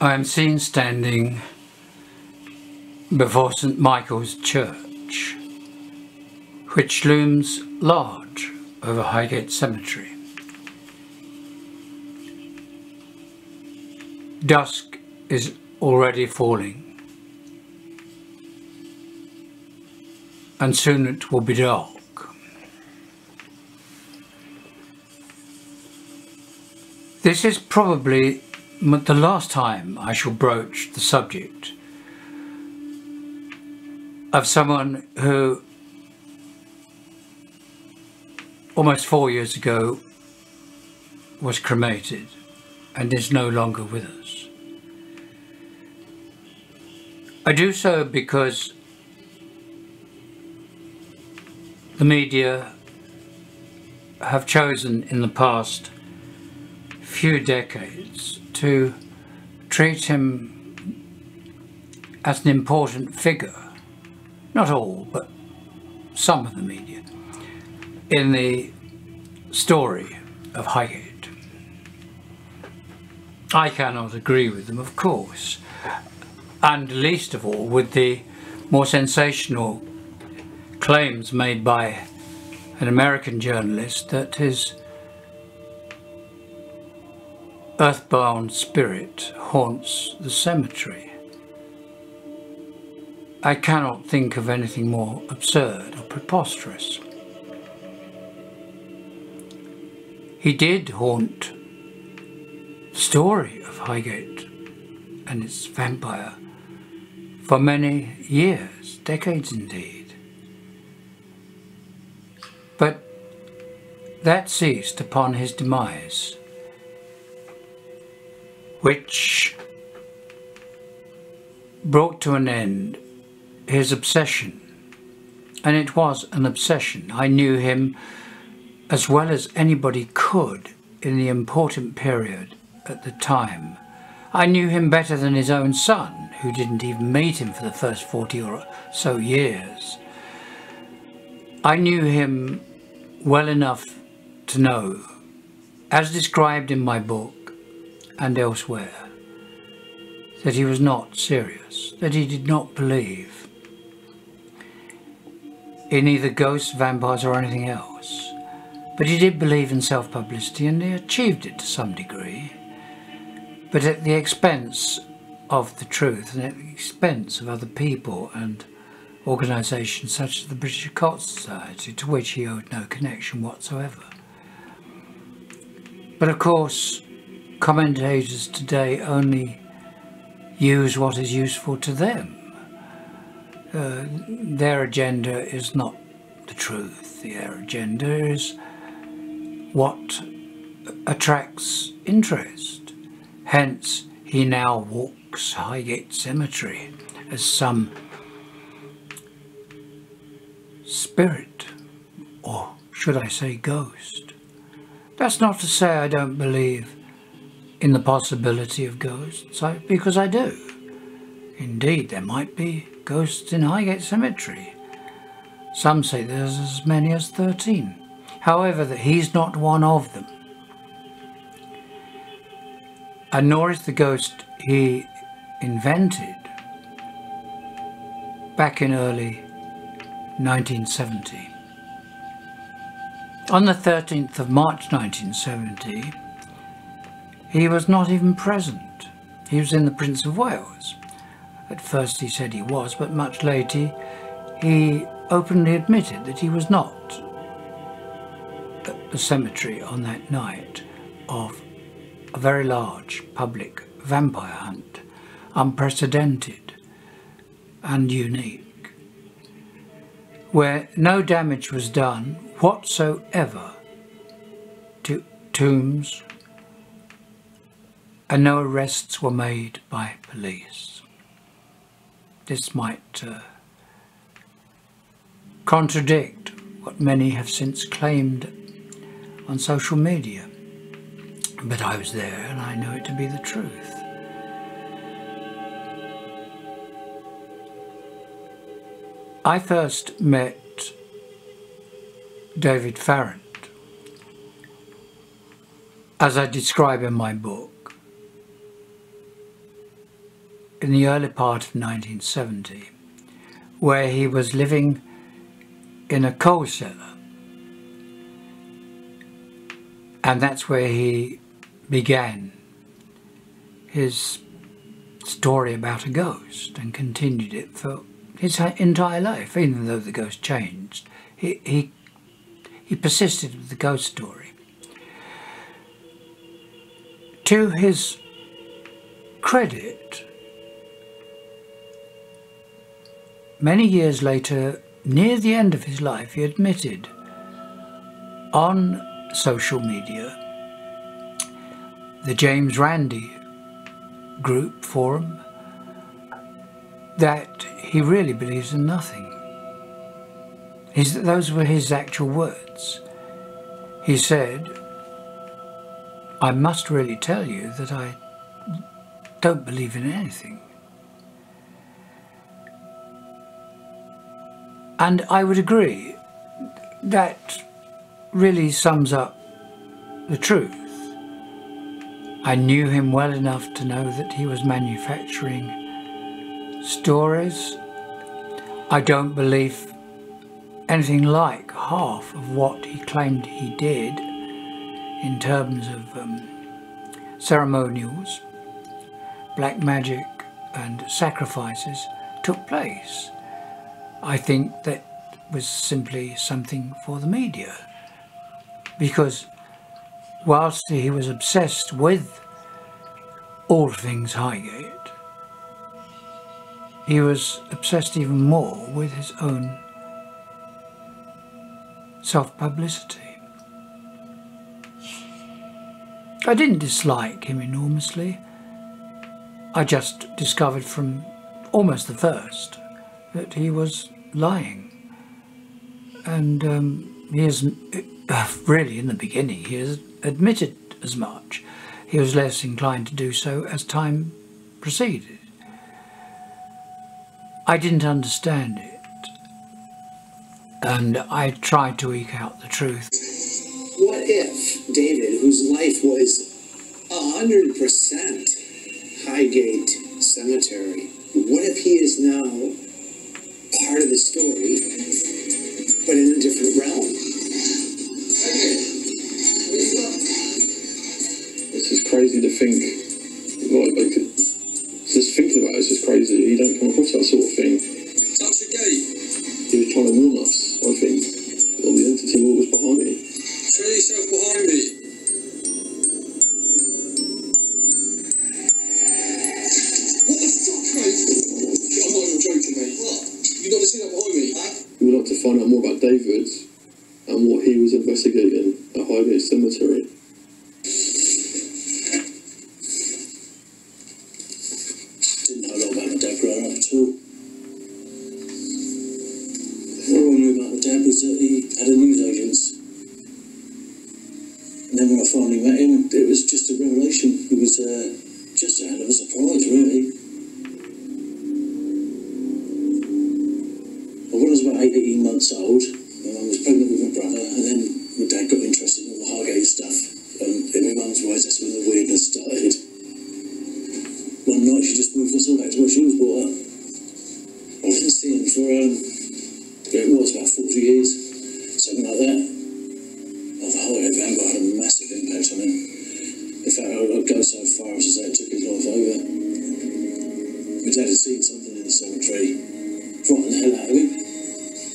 I am seen standing before St. Michael's Church, which looms large over Highgate Cemetery. Dusk is already falling, and soon it will be dark. This is probably the last time I shall broach the subject of someone who almost 4 years ago was cremated and is no longer with us. I do so because the media have chosen in the past few decades to treat him as an important figure, not all, but some of the media, in the story of Highgate. I cannot agree with them, of course, and least of all with the more sensational claims made by an American journalist that his earthbound spirit haunts the cemetery. I cannot think of anything more absurd or preposterous. He did haunt the story of Highgate and its vampire for many years, decades indeed. But that ceased upon his demise, which brought to an end his obsession. And it was an obsession. I knew him as well as anybody could in the important period at the time. I knew him better than his own son, who didn't even meet him for the first 40 or so years. I knew him well enough to know, as described in my book and elsewhere, that he was not serious, that he did not believe in either ghosts, vampires or anything else. But he did believe in self-publicity, and he achieved it to some degree, but at the expense of the truth and at the expense of other people and organisations such as the British Occult Society, to which he owed no connection whatsoever. But of course, commentators today only use what is useful to them. Their agenda is not the truth. Their agenda is what attracts interest. Hence, he now walks Highgate Cemetery as some spirit, or should I say ghost. That's not to say I don't believe in the possibility of ghosts, because I do. Indeed, there might be ghosts in Highgate Cemetery. Some say there's as many as 13. However, that he's not one of them. And nor is the ghost he invented back in early 1970. On the 13th of March 1970, he was not even present. He was in the Prince of Wales. At first he said he was, but much later he openly admitted that he was not at the cemetery on that night of a very large public vampire hunt, unprecedented and unique, where no damage was done whatsoever to tombs and no arrests were made by police. This might contradict what many have since claimed on social media, but I was there and I know it to be the truth. I first met David Farrant, as I describe in my book, in the early part of 1970, where he was living in a coal cellar, and that's where he began his story about a ghost and continued it for his entire life. Even though the ghost changed, he persisted with the ghost story. To his credit, many years later, near the end of his life, he admitted on social media, the James Randi group forum, that he really believes in nothing. Those were his actual words. He said, "I must really tell you that I don't believe in anything." And I would agree, that really sums up the truth. I knew him well enough to know that he was manufacturing stories. I don't believe anything like half of what he claimed he did in terms of ceremonials, black magic and sacrifices took place. I think that was simply something for the media, because whilst he was obsessed with all things Highgate, he was obsessed even more with his own self-publicity. I didn't dislike him enormously. I just discovered from almost the first that he was lying. And he is really, in the beginning, he has admitted as much. He was less inclined to do so as time proceeded. I didn't understand it, and I tried to eke out the truth. What if David, whose life was 100% Highgate Cemetery, what if he is now part of the story, but in a different realm? It's just crazy to think, just thinking about it's just crazy. You don't come across that sort of thing. Touch the gate. He was trying to warn us, I think, or the entity what was behind me. Show yourself behind me. What the fuck, mate? I'm not even joking, mate. What? You got to see that behind me? We would like to find out more about David and what he was investigating at Highgate Cemetery. Didn't know a lot about my dad growing up at all. All I knew about my dad was that he had a newsagent. And then when I finally met him, it was just a revelation. It was just a hell of a surprise, really. Well, when I was about 18 months old, my mum was pregnant with my brother, and then my dad got interested in all the Highgate stuff. And in my mum's words, that's when the weirdness started. One night she just moved us all back to where she was brought up. I didn't see him for, it was about 40 years, something like that. Oh, the Highgate Vampire had a massive impact on him. In fact, I'd go so far as to say it took his life over. My dad had seen something in the cemetery, frightened the hell out of him.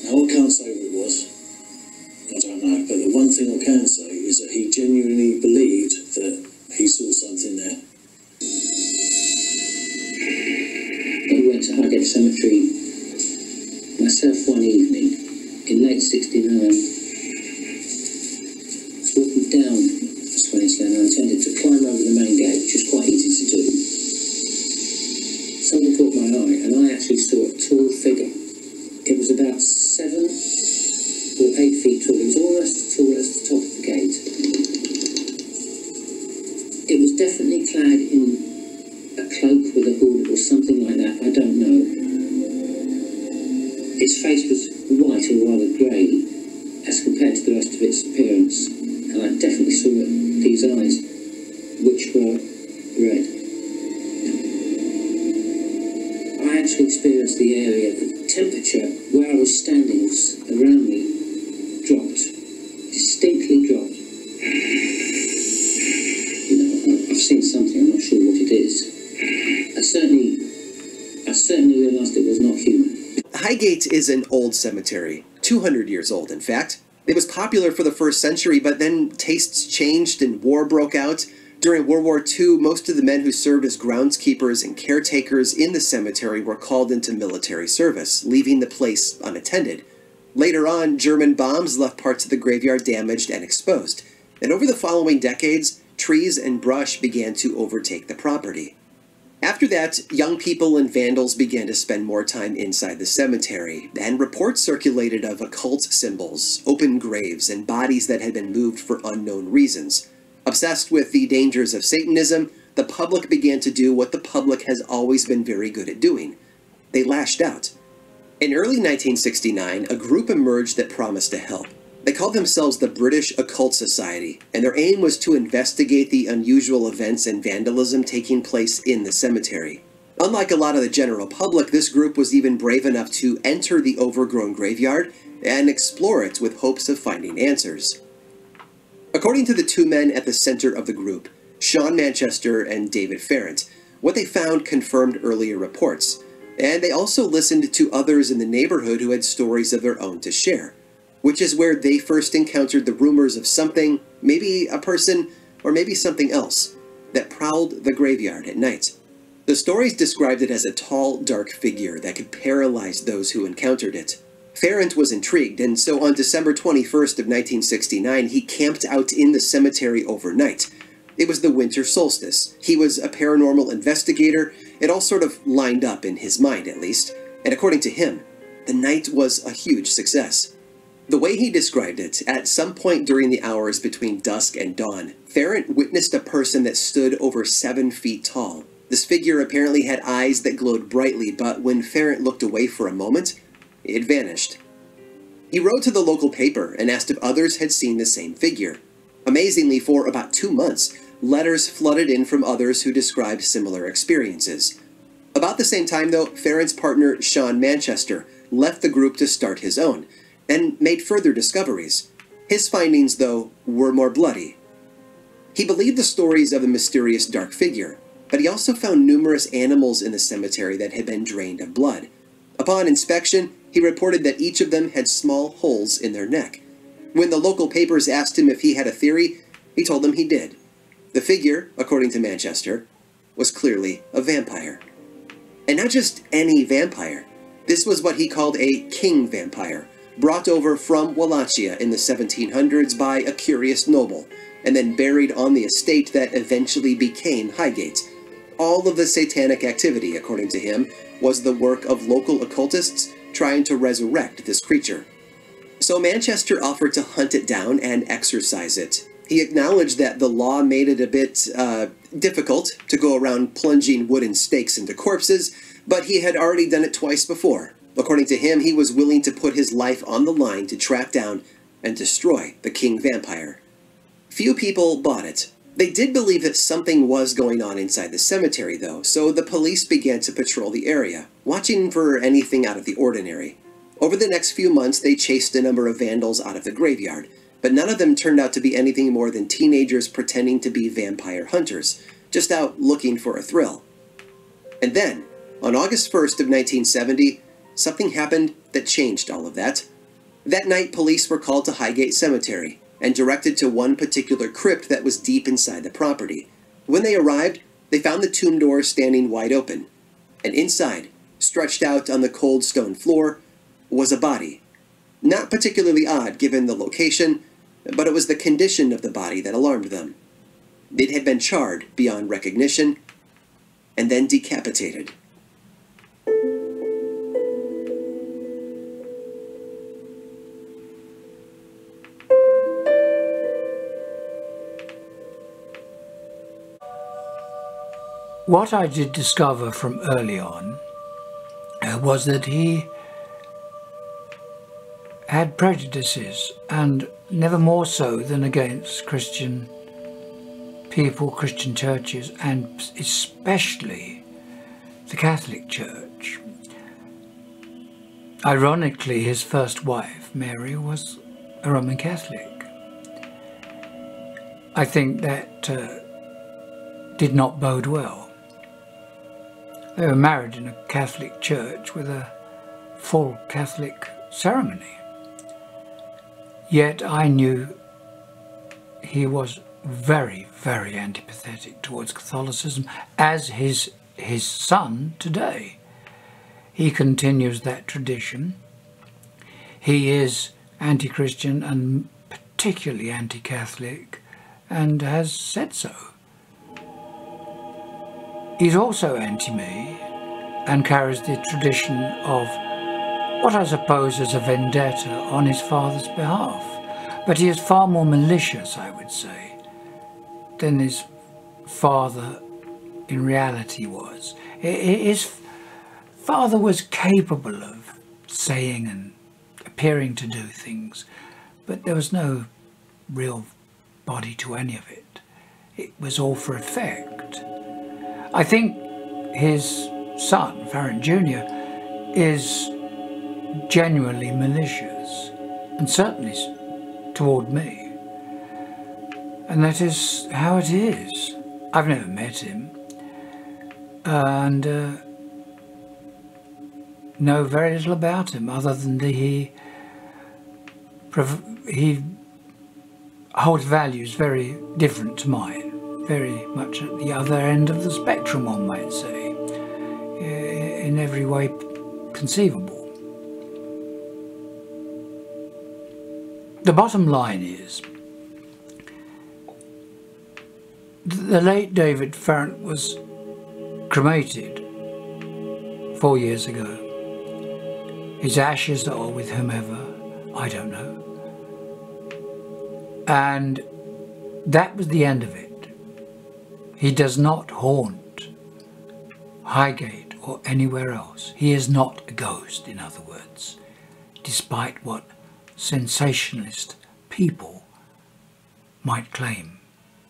Now, I can't say what it was. I don't know, but the one thing I can say is that he genuinely believed that he saw something there. I went to Highgate Cemetery myself one evening in late '69. Walking down Swains Lane, I intended to climb over the main gate, which is quite easy to do. Something caught my eye, and I actually saw a tall figure. It was about 7 or 8 feet tall. It was almost as tall as the top of the gate. It was definitely clad in a cloak with a hood or something like that. I don't know. Its face was white or rather grey as compared to the rest of its appearance, and I definitely saw these eyes, which were red. Highgate is an old cemetery, 200 years old in fact. It was popular for the first century, but then tastes changed and war broke out. During World War II, most of the men who served as groundskeepers and caretakers in the cemetery were called into military service, leaving the place unattended. Later on, German bombs left parts of the graveyard damaged and exposed, and over the following decades, trees and brush began to overtake the property. After that, young people and vandals began to spend more time inside the cemetery, and reports circulated of occult symbols, open graves, and bodies that had been moved for unknown reasons. Obsessed with the dangers of Satanism, the public began to do what the public has always been very good at doing. They lashed out. In early 1969, a group emerged that promised to help. They called themselves the British Occult Society, and their aim was to investigate the unusual events and vandalism taking place in the cemetery. Unlike a lot of the general public, this group was even brave enough to enter the overgrown graveyard and explore it with hopes of finding answers. According to the two men at the center of the group, Sean Manchester and David Farrant, what they found confirmed earlier reports, and they also listened to others in the neighborhood who had stories of their own to share, which is where they first encountered the rumors of something, maybe a person, or maybe something else, that prowled the graveyard at night. The stories described it as a tall, dark figure that could paralyze those who encountered it. Farrant was intrigued, and so on December 21st of 1969, he camped out in the cemetery overnight. It was the winter solstice. He was a paranormal investigator. It all sort of lined up in his mind, at least. And according to him, the night was a huge success. The way he described it, at some point during the hours between dusk and dawn, Farrant witnessed a person that stood over 7 feet tall. This figure apparently had eyes that glowed brightly, but when Farrant looked away for a moment, it vanished. He wrote to the local paper and asked if others had seen the same figure. Amazingly, for about 2 months, letters flooded in from others who described similar experiences. About the same time, though, Farrant's partner, Sean Manchester, left the group to start his own, and made further discoveries. His findings, though, were more bloody. He believed the stories of a mysterious dark figure, but he also found numerous animals in the cemetery that had been drained of blood. Upon inspection, he reported that each of them had small holes in their neck. When the local papers asked him if he had a theory, he told them he did. The figure, according to Manchester, was clearly a vampire. And not just any vampire. This was what he called a king vampire, brought over from Wallachia in the 1700s by a curious noble, and then buried on the estate that eventually became Highgate. All of the satanic activity, according to him, was the work of local occultists trying to resurrect this creature. So Manchester offered to hunt it down and exorcise it. He acknowledged that the law made it a bit difficult to go around plunging wooden stakes into corpses, but he had already done it twice before. According to him, he was willing to put his life on the line to track down and destroy the king vampire. Few people bought it. They did believe that something was going on inside the cemetery, though, so the police began to patrol the area, watching for anything out of the ordinary. Over the next few months, they chased a number of vandals out of the graveyard, but none of them turned out to be anything more than teenagers pretending to be vampire hunters, just out looking for a thrill. And then, on August 1st of 1970, something happened that changed all of that. That night, police were called to Highgate Cemetery and directed to one particular crypt that was deep inside the property. When they arrived, they found the tomb door standing wide open, and inside, stretched out on the cold stone floor, was a body. Not particularly odd given the location, but it was the condition of the body that alarmed them. It had been charred beyond recognition, and then decapitated. What I did discover from early on was that he had prejudices, and never more so than against Christian people, Christian churches, and especially the Catholic Church. Ironically, his first wife, Mary, was a Roman Catholic. I think that did not bode well. They were married in a Catholic church with a full Catholic ceremony. Yet I knew he was very, very antipathetic towards Catholicism, as his son today. He continues that tradition. He is anti-Christian and particularly anti-Catholic, and has said so. He's also anti-me and carries the tradition of what I suppose is a vendetta on his father's behalf. But he is far more malicious, I would say, than his father in reality was. His father was capable of saying and appearing to do things, but there was no real body to any of it. It was all for effect. I think his son, Farron Jr., is genuinely malicious, and certainly toward me. And that is how it is. I've never met him, and know very little about him, other than that he holds values very different to mine, very much at the other end of the spectrum, one might say, in every way conceivable. The bottom line is, the late David Farron was cremated 4 years ago. His ashes are with whomever, I don't know. And that was the end of it. He does not haunt Highgate or anywhere else. He is not a ghost, in other words, despite what sensationalist people might claim.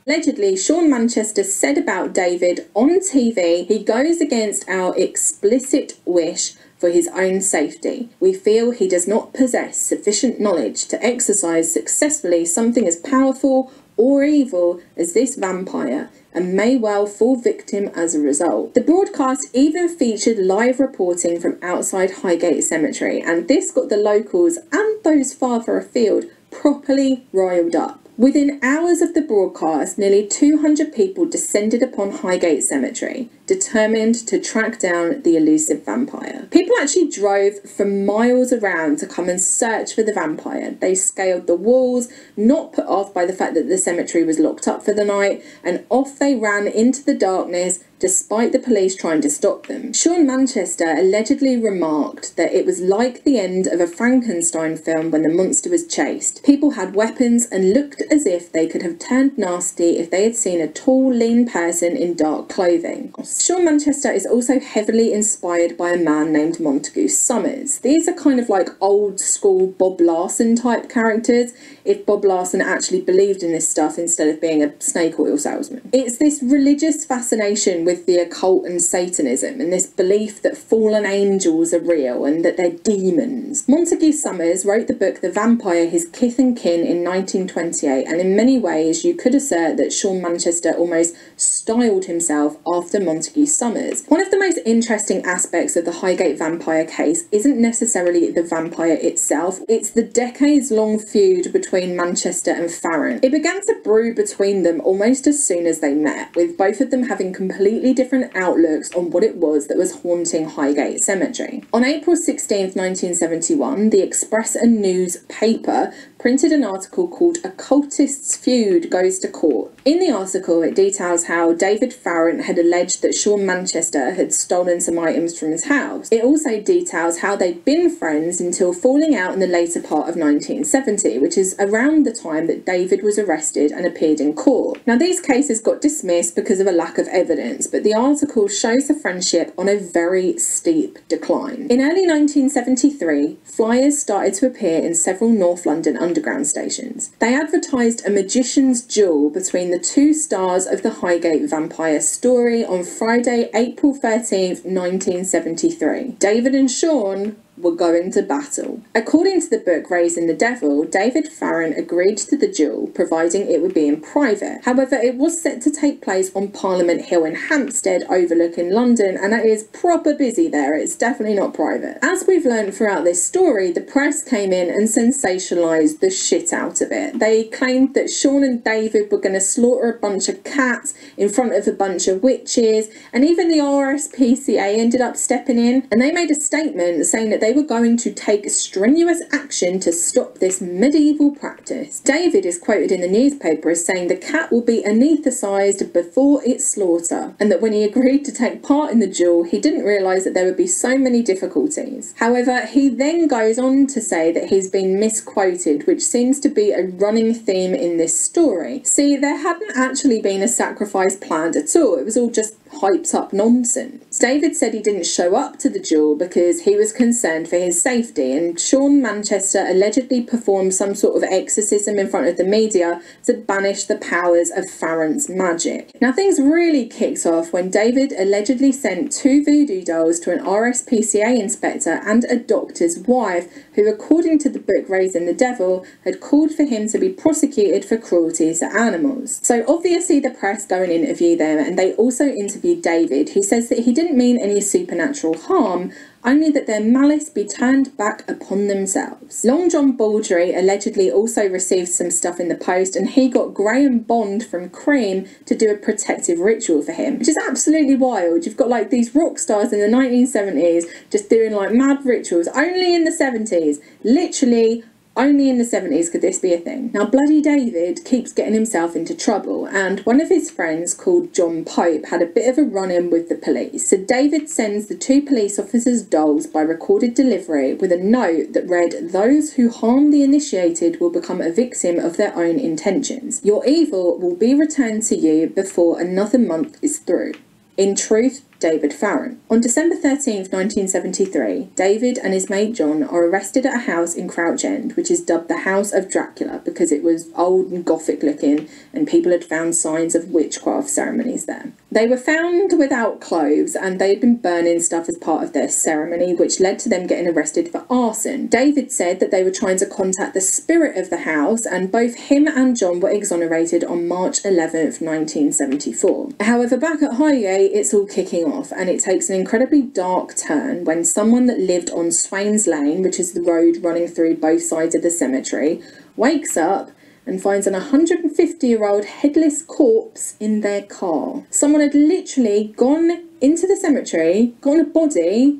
Allegedly, Sean Manchester said about David on TV, he goes against our explicit wish for his own safety. We feel he does not possess sufficient knowledge to exercise successfully something as powerful or evil as this vampire, and may well fall victim as a result. The broadcast even featured live reporting from outside Highgate Cemetery, and this got the locals and those farther afield properly riled up. Within hours of the broadcast, nearly 200 people descended upon Highgate Cemetery, determined to track down the elusive vampire. People actually drove for miles around to come and search for the vampire. They scaled the walls, not put off by the fact that the cemetery was locked up for the night, and off they ran into the darkness, despite the police trying to stop them. Sean Manchester allegedly remarked that it was like the end of a Frankenstein film when the monster was chased. People had weapons and looked as if they could have turned nasty if they had seen a tall, lean person in dark clothing. Sean Manchester is also heavily inspired by a man named Montague Summers. These are kind of like old school Bob Larson type characters, if Bob Larson actually believed in this stuff instead of being a snake oil salesman. It's this religious fascination with the occult and Satanism, and this belief that fallen angels are real and that they're demons. Montague Summers wrote the book The Vampire, His Kith and Kin in 1928, and in many ways you could assert that Sean Manchester almost styled himself after Montague Summers. One of the most interesting aspects of the Highgate vampire case isn't necessarily the vampire itself, it's the decades-long feud between Manchester and Farron. It began to brew between them almost as soon as they met, with both of them having completely different outlooks on what it was that was haunting Highgate Cemetery. On April 16th, 1971, the Express and News paper printed an article called Occultists' Feud Goes to Court. In the article, it details how David Farron had alleged that Sean Manchester had stolen some items from his house. It also details how they'd been friends until falling out in the later part of 1970, which is around the time that David was arrested and appeared in court. Now, these cases got dismissed because of a lack of evidence, but the article shows the friendship on a very steep decline. In early 1973, flyers started to appear in several North London underground stations. They advertised a magician's duel between the two stars of the Highgate vampire story on Friday, April 13th, 1973. David and Sean were going to battle. According to the book Raising the Devil, David Farron agreed to the duel, providing it would be in private. However, it was set to take place on Parliament Hill in Hampstead, overlooking London, and it is proper busy there. It's definitely not private. As we've learned throughout this story, the press came in and sensationalised the shit out of it. They claimed that Sean and David were going to slaughter a bunch of cats in front of a bunch of witches, and even the RSPCA ended up stepping in, and they made a statement saying that they were going to take strenuous action to stop this medieval practice. David is quoted in the newspaper as saying the cat will be anaesthetised before its slaughter, and that when he agreed to take part in the duel, he didn't realise that there would be so many difficulties. However, he then goes on to say that he's been misquoted, which seems to be a running theme in this story. See, there hadn't actually been a sacrifice planned at all. It was all just hyped up nonsense. David said he didn't show up to the duel because he was concerned for his safety, and Sean Manchester allegedly performed some sort of exorcism in front of the media to banish the powers of Farron's magic. Now, things really kicked off when David allegedly sent 2 voodoo dolls to an RSPCA inspector and a doctor's wife, who, according to the book Raising the Devil, had called for him to be prosecuted for cruelty to animals. So obviously the press go and interview them, and they also interviewed David, who says that he didn't mean any supernatural harm, only that their malice be turned back upon themselves. Long John Baldry allegedly also received some stuff in the post, and he got Graham Bond from Cream to do a protective ritual for him, which is absolutely wild. You've got like these rock stars in the 1970s just doing like mad rituals. Only in the 70s, literally only in the 70s could this be a thing. Now, Bloody David keeps getting himself into trouble, and one of his friends called John Pope had a bit of a run-in with the police. So David sends the 2 police officers dolls by recorded delivery with a note that read, "Those who harm the initiated will become a victim of their own intentions. Your evil will be returned to you before another month is through. In truth, David Farron." On December 13th, 1973, David and his mate John are arrested at a house in Crouch End, which is dubbed the House of Dracula because it was old and gothic looking, and people had found signs of witchcraft ceremonies there. They were found without clothes, and they had been burning stuff as part of their ceremony, which led to them getting arrested for arson. David said that they were trying to contact the spirit of the house, and both him and John were exonerated on March 11th, 1974. However, back at Highgate, it's all kicking off, and it takes an incredibly dark turn when someone that lived on Swains Lane, which is the road running through both sides of the cemetery, wakes up and finds an 150-year-old headless corpse in their car. Someone had literally gone into the cemetery, gotten a body,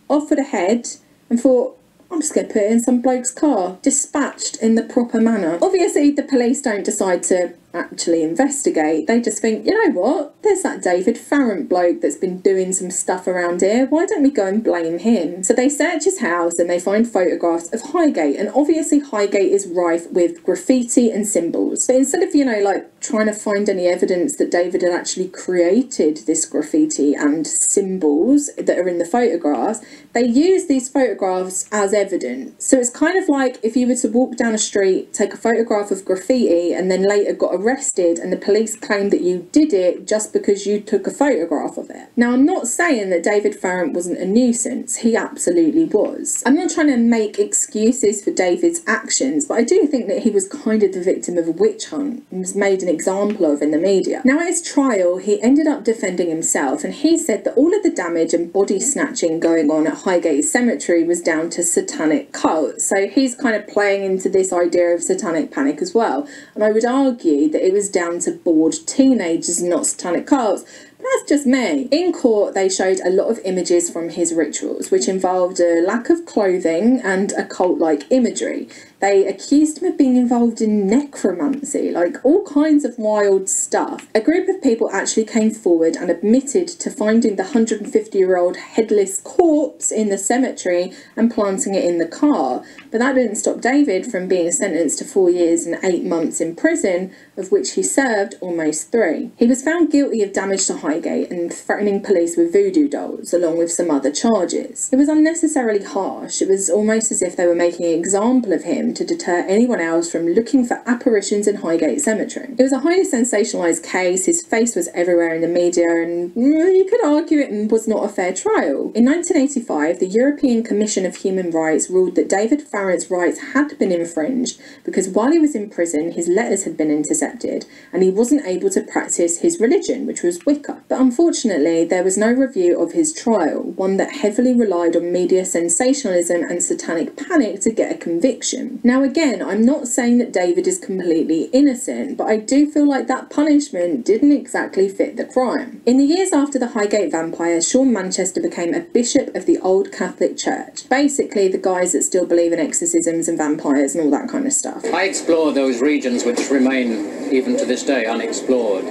offered a head, and thought, I'm just going to put it in some bloke's car. Dispatched in the proper manner. Obviously, the police don't decide to actually investigate. They just think, you know what, there's that David Farron bloke that's been doing some stuff around here, why don't we go and blame him? So they search his house and they find photographs of Highgate, and obviously Highgate is rife with graffiti and symbols. But instead of, you know, like trying to find any evidence that David had actually created this graffiti and symbols that are in the photographs, they use these photographs as evidence. So it's kind of like if you were to walk down a street, take a photograph of graffiti, and then later got arrested and the police claimed that you did it just because you took a photograph of it. Now, I'm not saying that David Farron wasn't a nuisance. He absolutely was. I'm not trying to make excuses for David's actions, but I do think that he was kind of the victim of a witch hunt and was made an example of in the media. Now, at his trial, he ended up defending himself, and he said that all of the damage and body snatching going on at Highgate Cemetery was down to satanic cults. So he's kind of playing into this idea of satanic panic as well. And I would argue that it was down to bored teenagers, not satanic cults. But that's just me. In court, they showed a lot of images from his rituals, which involved a lack of clothing and occult-like imagery. They accused him of being involved in necromancy, like all kinds of wild stuff. A group of people actually came forward and admitted to finding the 150-year-old headless corpse in the cemetery and planting it in the car. But that didn't stop David from being sentenced to 4 years and 8 months in prison, of which he served almost 3. He was found guilty of damage to Highgate and threatening police with voodoo dolls, along with some other charges. It was unnecessarily harsh. It was almost as if they were making an example of him, him to deter anyone else from looking for apparitions in Highgate Cemetery. It was a highly sensationalised case, his face was everywhere in the media, and you could argue it was not a fair trial. In 1985, the European Commission of Human Rights ruled that David Farrant's rights had been infringed because while he was in prison, his letters had been intercepted, and he wasn't able to practice his religion, which was Wicca. But unfortunately, there was no review of his trial, one that heavily relied on media sensationalism and satanic panic to get a conviction. Now again, I'm not saying that David is completely innocent, but I do feel like that punishment didn't exactly fit the crime. In the years after the Highgate vampire, Sean Manchester became a bishop of the Old Catholic Church. Basically, the guys that still believe in exorcisms and vampires and all that kind of stuff. I explore those regions which remain, even to this day, unexplored.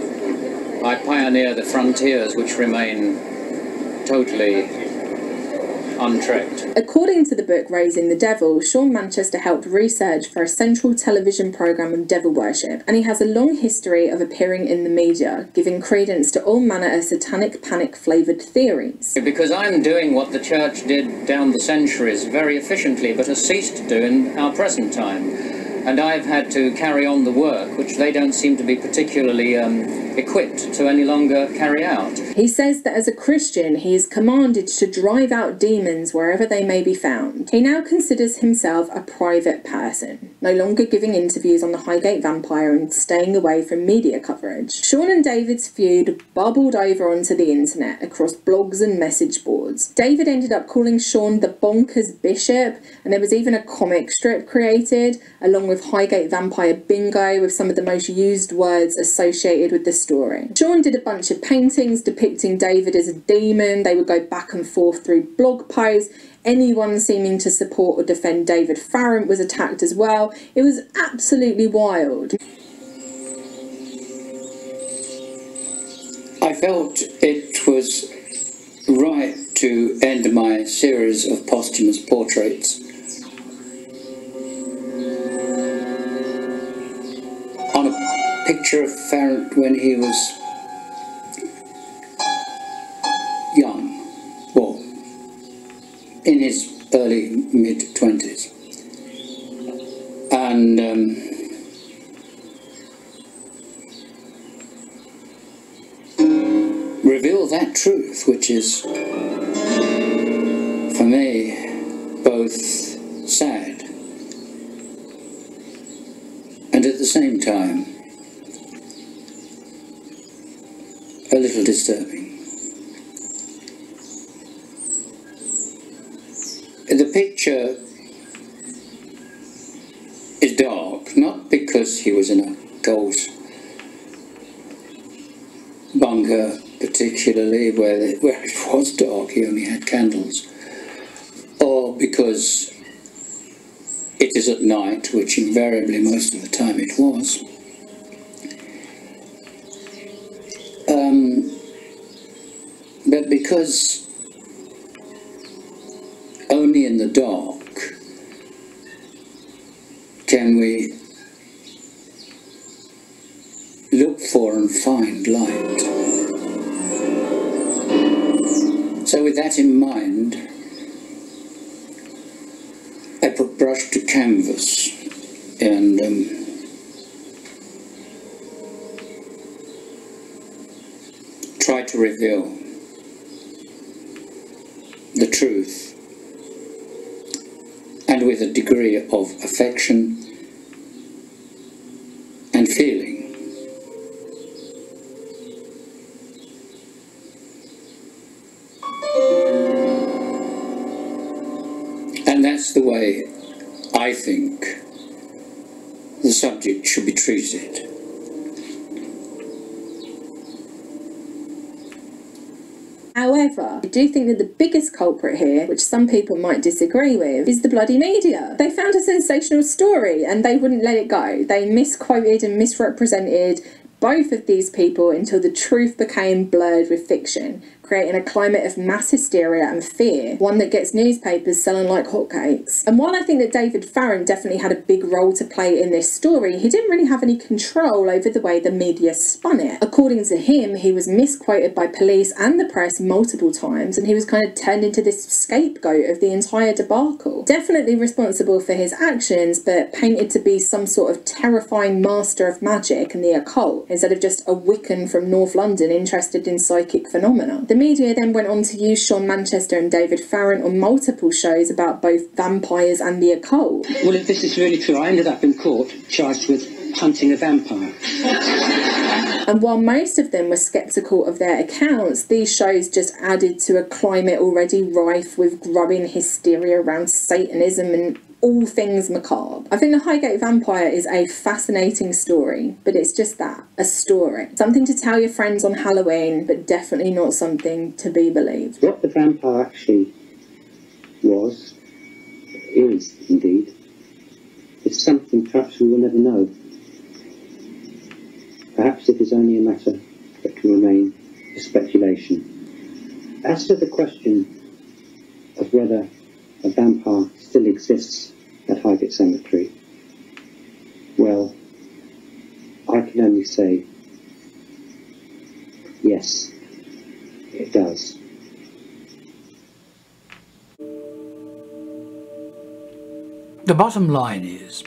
I pioneer the frontiers which remain totally untrekked. According to the book Raising the Devil, Sean Manchester helped research for a central television programme of devil worship, and he has a long history of appearing in the media, giving credence to all manner of satanic panic-flavoured theories. Because I'm doing what the church did down the centuries very efficiently, but has ceased to do in our present time. And I've had to carry on the work, which they don't seem to be particularly equipped to any longer carry out. He says that as a Christian, he is commanded to drive out demons wherever they may be found. He now considers himself a private person, no longer giving interviews on the Highgate vampire and staying away from media coverage. Sean and David's feud bubbled over onto the internet across blogs and message boards. David ended up calling Sean the bonkers bishop, and there was even a comic strip created, along with Highgate Vampire Bingo, with some of the most used words associated with the story. Sean did a bunch of paintings depicting David as a demon. They would go back and forth through blog posts. Anyone seeming to support or defend David Farrant was attacked as well. It was absolutely wild. I felt it was right to end my series of posthumous portraits on a picture of Farrant when he was young, or in his early mid-20s, and reveal that truth, which is, for me, both sad and at the same time a little disturbing. The picture is dark, not because he was in a gold bunker particularly where it was dark, he only had candles, or because it is at night, which invariably most of the time it was. But because only in the dark can we look for and find light. So with that in mind, I put brush to canvas and try to reveal the truth, and with a degree of affection and feeling. And that's the way I think the subject should be treated. However, I do think that the biggest culprit here, which some people might disagree with, is the bloody media. They found a sensational story and they wouldn't let it go. They misquoted and misrepresented both of these people until the truth became blurred with fiction, creating a climate of mass hysteria and fear, one that gets newspapers selling like hotcakes. And while I think that David Farrant definitely had a big role to play in this story, he didn't really have any control over the way the media spun it. According to him, he was misquoted by police and the press multiple times, and he was kind of turned into this scapegoat of the entire debacle. Definitely responsible for his actions, but painted to be some sort of terrifying master of magic and the occult, instead of just a Wiccan from North London interested in psychic phenomena. The media then went on to use Sean Manchester and David Farrant on multiple shows about both vampires and the occult. Well, if this is really true, I ended up in court charged with hunting a vampire. And while most of them were sceptical of their accounts, these shows just added to a climate already rife with growing hysteria around Satanism and all things macabre. I think The Highgate Vampire is a fascinating story, but it's just that, a story. Something to tell your friends on Halloween, but definitely not something to be believed. What the vampire actually is indeed, is something perhaps we will never know. Perhaps it is only a matter that can remain a speculation. As to the question of whether a vampire still exists at Highgate Cemetery, well, I can only say yes, it does. The bottom line is,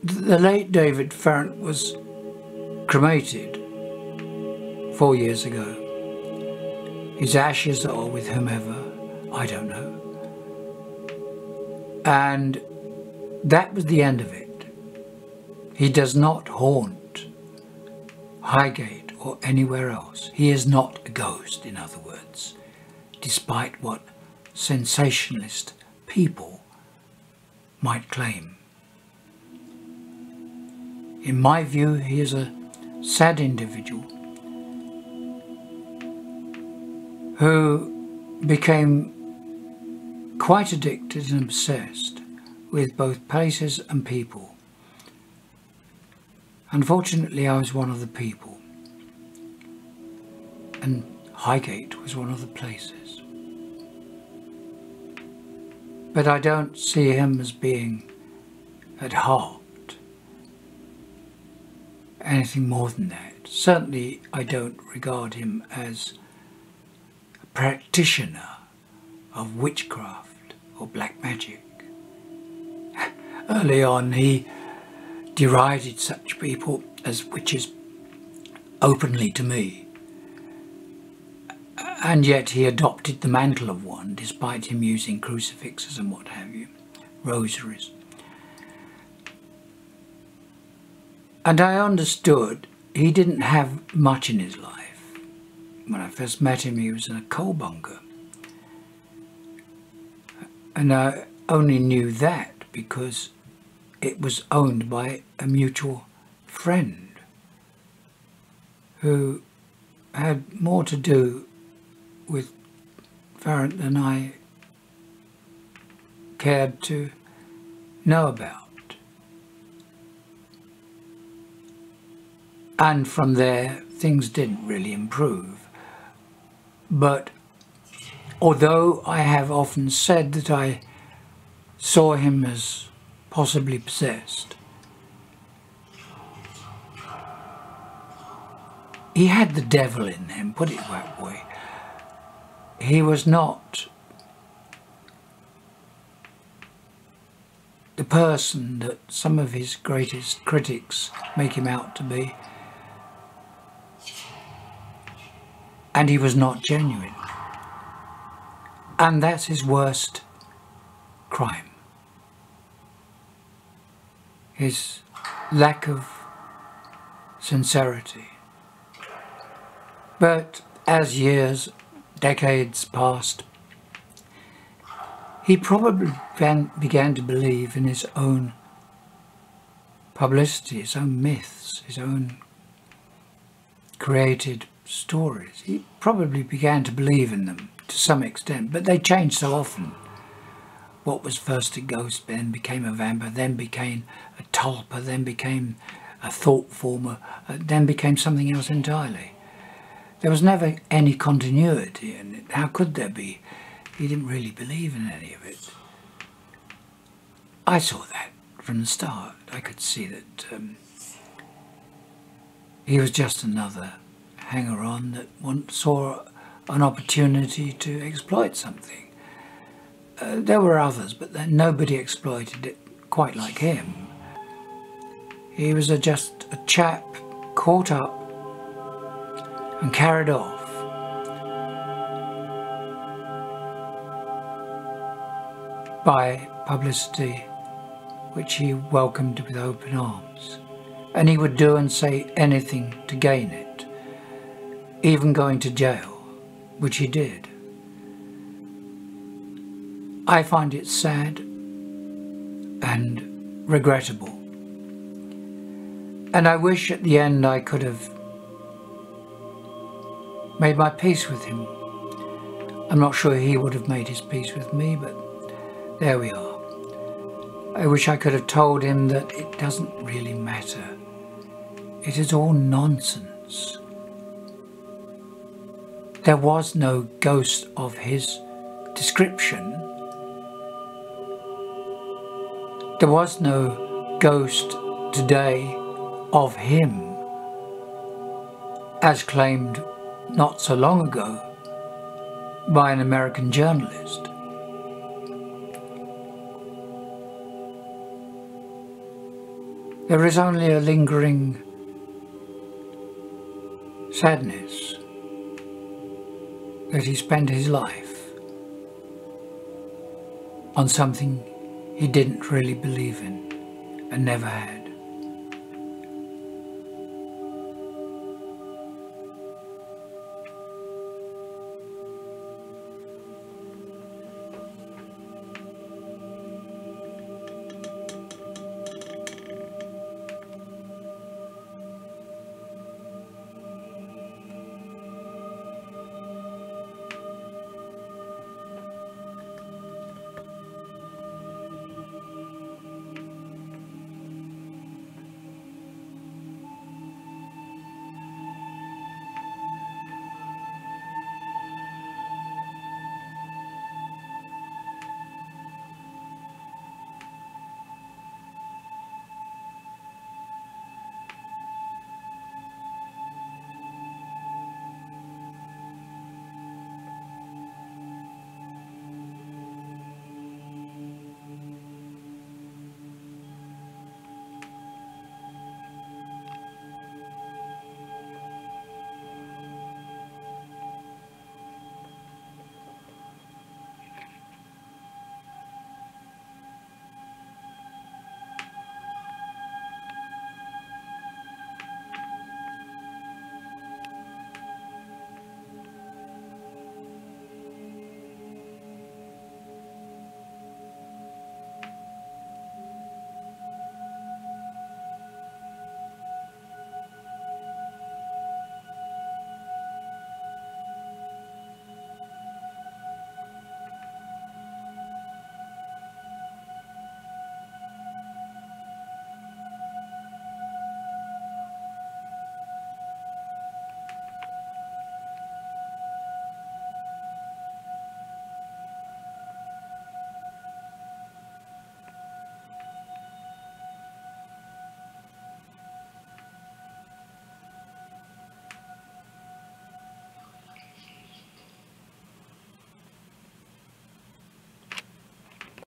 the late David Farrant was cremated 4 years ago. His ashes are with whomever, I don't know. And that was the end of it. He does not haunt Highgate or anywhere else. He is not a ghost, in other words, despite what sensationalist people might claim. In my view, he is a sad individual who became quite addicted and obsessed with both places and people. Unfortunately, I was one of the people, and Highgate was one of the places. But I don't see him as being, at heart, anything more than that. Certainly, I don't regard him as a practitioner of witchcraft or black magic. Early on, he derided such people as witches openly to me, and yet he adopted the mantle of one, despite him using crucifixes and what have you, rosaries. And I understood he didn't have much in his life. When I first met him, he was in a coal bunker. And I only knew that because it was owned by a mutual friend who had more to do with Farrant than I cared to know about. And from there, things didn't really improve. But although I have often said that I saw him as possibly possessed, he had the devil in him, put it that way. He was not the person that some of his greatest critics make him out to be. And he was not genuine. And that's his worst crime. His lack of sincerity. But as years, decades passed, he probably began to believe in his own publicity, his own myths, his own created stories. He probably began to believe in them to some extent, but they changed so often. What was first a ghost then became a vampire, then became a tulpa, then became a thought former, then became something else entirely. There was never any continuity in it. How could there be? He didn't really believe in any of it. I saw that from the start. I could see that he was just another hanger-on that saw an opportunity to exploit something. There were others, but then nobody exploited it quite like him. He was just a chap caught up and carried off. By publicity which he welcomed with open arms. And he would do and say anything to gain it, even going to jail, which he did. I find it sad and regrettable. And I wish at the end I could have made my peace with him. I'm not sure he would have made his peace with me, but there we are. I wish I could have told him that it doesn't really matter. It is all nonsense. There was no ghost of his description. There was no ghost today of him, as claimed not so long ago by an American journalist. There is only a lingering sadness that he spent his life on something he didn't really believe in and never had.